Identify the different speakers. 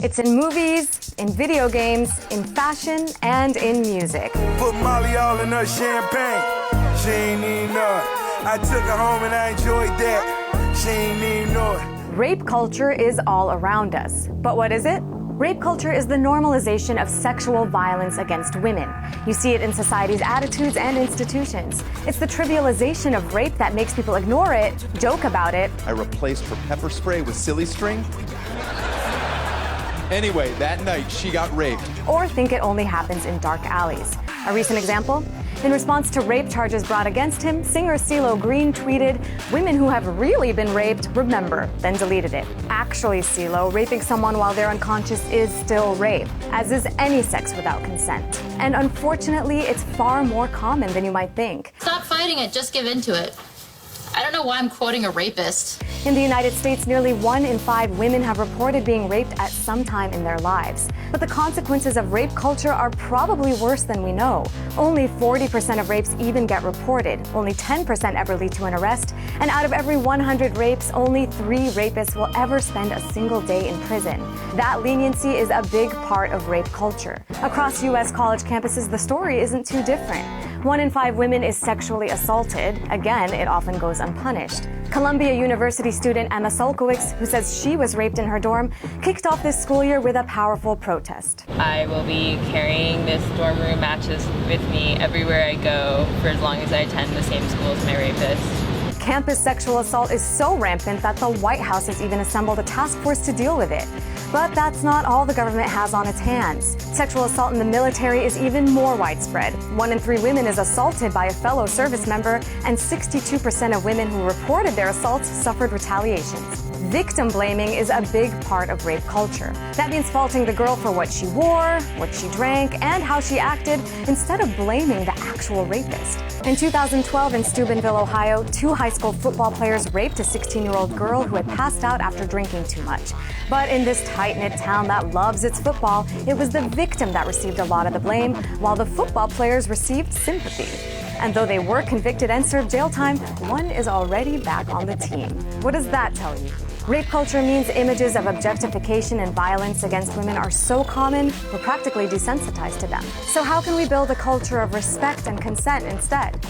Speaker 1: It's in movies, in video games, in fashion, and in music.
Speaker 2: Put Molly all in her champagne. She ain't even know it. I took her home and I enjoyed that. She ain't even know it.
Speaker 1: Rape culture is all around us. But what is it? Rape culture is the normalization of sexual violence against women. You see it in society's attitudes and institutions. It's the trivialization of rape that makes people ignore it, joke about it.
Speaker 3: I replaced her pepper spray with silly string. Anyway, that night she got raped.
Speaker 1: Or think it only happens in dark alleys. A recent example? In response to rape charges brought against him, singer CeeLo Green tweeted, "Women who have really been raped, remember," then deleted it. Actually, CeeLo, raping someone while they're unconscious is still rape, as is any sex without consent. And unfortunately, it's far more common than you might think.
Speaker 4: Stop fighting it, just give in to it. I don't know why I'm quoting a rapist.
Speaker 1: In the United States, nearly 1 in 5 women have reported being raped at some time in their lives. But the consequences of rape culture are probably worse than we know. Only 40% of rapes even get reported. Only 10% ever lead to an arrest. And out of every 100 rapes, only 3 rapists will ever spend a single day in prison. That leniency is a big part of rape culture. Across U.S. college campuses, the story isn't too different. 1 in 5 women is sexually assaulted. Again, it often goes unpunished. Columbia University student Emma Solkowicz, who says she was raped in her dorm, kicked off this school year with a powerful protest.
Speaker 5: I will be carrying this dorm room mattress with me everywhere I go for as long as I attend the same school as my rapist.
Speaker 1: Campus sexual assault is so rampant that the White House has even assembled a task force to deal with it. But that's not all the government has on its hands. Sexual assault in the military is even more widespread. 1 in 3 women is assaulted by a fellow service member, and 62% of women who reported their assaults suffered retaliations. Victim blaming is a big part of rape culture. That means faulting the girl for what she wore, what she drank, and how she acted, instead of blaming the actual rapist. In 2012 in Steubenville, Ohio, 2 high school football players raped a 16-year-old girl who had passed out after drinking too much. But in this tight-knit town that loves its football, it was the victim that received a lot of the blame, while the football players received sympathy. And though they were convicted and served jail time, one is already back on the team. What does that tell you? Rape culture means images of objectification and violence against women are so common, we're practically desensitized to them. So how can we build a culture of respect and consent instead?